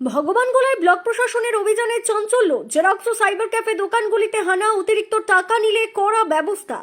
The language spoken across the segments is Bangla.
ভগবানগোলায় ব্লক প্রশাসনের অভিযানে চাঞ্চল্য, জেরক্স ও সাইবার ক্যাফে দোকানগুলিতে হানা, অতিরিক্ত টাকা নিলে কড়া ব্যবস্থা।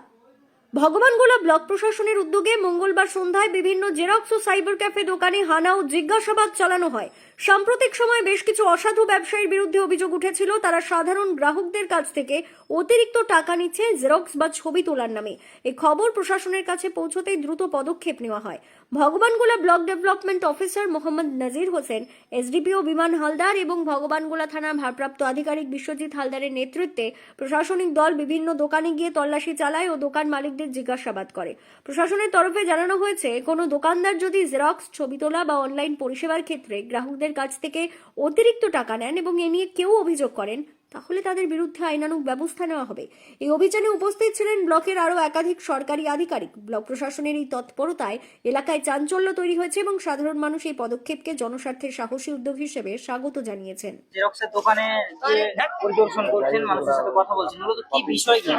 ভগবানগোলা ব্লক প্রশাসনের উদ্যোগে মঙ্গলবার সন্ধ্যায় বিভিন্ন জেরক্স ও সাইবার ক্যাফে দোকানে হানা ও জিজ্ঞাসাবাদ চালানো হয়। সাম্প্রতিক সময়ে বেশ কিছু অসাধু ব্যবসায়ীর বিরুদ্ধে অভিযোগ উঠেছিল, তারা সাধারণ গ্রাহকদের কাছ থেকে অতিরিক্ত টাকা নিচ্ছে জেরক্স বা ছবি তোলার নামে। এই খবর প্রশাসনের কাছে পৌঁছতেই দ্রুত পদক্ষেপ নেওয়া হয়। Bhagabangola block development officer Mohammad Nazir Hossain, SDPO Biman Haldar এবং ভগবানগোলা থানার ভারপ্রাপ্ত আধিকারিক বিশ্বজিৎ হালদারের নেতৃত্বে প্রশাসনিক দল বিভিন্ন দোকানে গিয়ে তল্লাশি চালায় ও দোকান মালিকদের জিজ্ঞাসাবাদ করে। প্রশাসনের তরফে জানানো হয়েছে, কোনো দোকানদার যদি জেরক্স, ছবি তোলা বা অনলাইন পরিষেবার ক্ষেত্রে গ্রাহকদের কাছ থেকে অতিরিক্ত টাকা নেন এবং এ নিয়ে কেউ অভিযোগ করেন, তাহলে তাদের বিরুদ্ধে আইনানুগ ব্যবস্থা নেওয়া হবে। এই অভিযানে উপস্থিত ছিলেন ব্লকের আরও একাধিক সরকারি আধিকারিক। ব্লক প্রশাসনের এই তৎপরতায় এলাকায় চাঞ্চল্য তৈরি হয়েছে এবং সাধারণ মানুষ এই পদক্ষেপকে জনস্বার্থের সাহসী উদ্যোগ হিসেবে স্বাগত জানিয়েছেন। জেরক্সের দোকানে যে পরিদর্শন করছেন, মানুষের সাথে কথা বলছেন, মূলত কি বিষয় কি?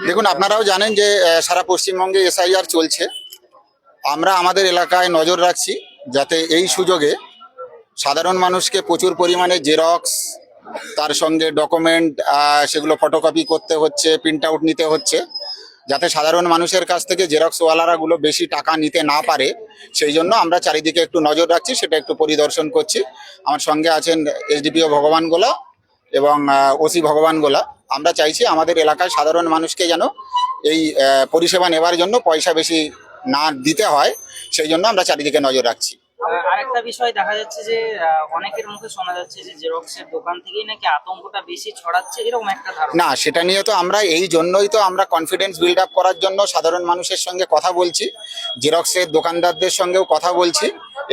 দেখুন, আপনারাও জানেন যে সারা পশ্চিমবঙ্গে এসআইআর চলছে। আমরা আমাদের এলাকায় নজর রাখছি যাতে এই সুযোগে সাধারণ মানুষকে প্রচুর পরিমাণে জেরক্স, তার সঙ্গে ডকুমেন্ট, সেগুলো ফটোকপি করতে হচ্ছে, প্রিন্ট আউট নিতে হচ্ছে, যাতে সাধারণ মানুষের কাছ থেকে জেরক্সওয়ালারাগুলো বেশি টাকা নিতে না পারে, সেই জন্য আমরা চারিদিকে একটু নজর রাখছি, সেটা একটু পরিদর্শন করছি। আমার সঙ্গে আছেন এসডিপিও ভগবানগোলা এবং ওসি ভগবানগোলা। আমরা চাইছি আমাদের এলাকায় সাধারণ মানুষকে যেন এই পরিষেবা নেওয়ার জন্য পয়সা বেশি না দিতে হয়, সেই জন্য আমরা চারিদিকে নজর রাখছি। আরেকটা বিষয় দেখা যাচ্ছে যে অনেকের মুখে শোনা যাচ্ছে যে জেরক্সের দোকান থেকেই নাকি আতঙ্কটা বেশি ছড়াচ্ছে, এরকম একটা ধারণা। না, সেটা নিয়ে তো আমরা এই জন্যই তো আমরা কনফিডেন্স বিল্ড আপ করার জন্য সাধারণ মানুষের সঙ্গে কথা বলছি, জেরক্সের দোকানদারদের সঙ্গেও কথা বলছি।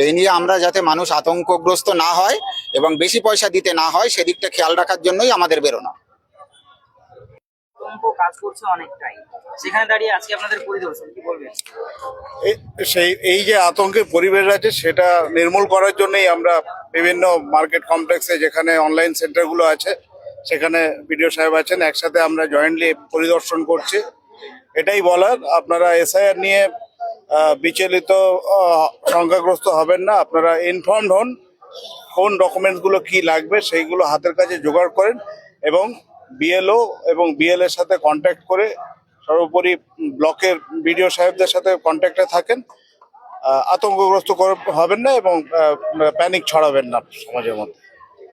এই নিয়ে আমরা যাতে মানুষ আতঙ্কগ্রস্ত না হয় এবং বেশি পয়সা দিতে না হয়, সেদিকটা খেয়াল রাখার জন্যই আমাদের বেরোনো। আতঙ্ক কাজ করছে অনেকটাই, সেখানে দাঁড়িয়ে আজকে আপনাদের পরিদর্শন, কি বলবেন? এই যে আতঙ্কের পরিবেশ আছে সেটা নির্মূল করার জন্যই আমরা বিভিন্ন মার্কেট কমপ্লেক্সে, যেখানে অনলাইন সেন্টারগুলো আছে, সেখানে বিডিও সাহেব আছেন, একসাথে আমরা জয়েন্টলি পরিদর্শন করছি। এটাই বলার, আপনারা এসআইআর নিয়ে বিচলিত, সংখ্যাগ্রস্ত হবেন না। আপনারা ইনফর্মড হন, কোন ডকুমেন্টসগুলো কি লাগবে সেইগুলো হাতের কাছে জোগাড় করেন এবং বিএলও এবং বিএল এর সাথে কন্ট্যাক্ট করে, সর্বোপরি ব্লকের বিডিও সাহেবদের সাথে কন্ট্যাক্টে থাকেন। আতঙ্কগ্রস্ত হবেন না এবং প্যানিক ছড়াবেন না সমাজের মধ্যে।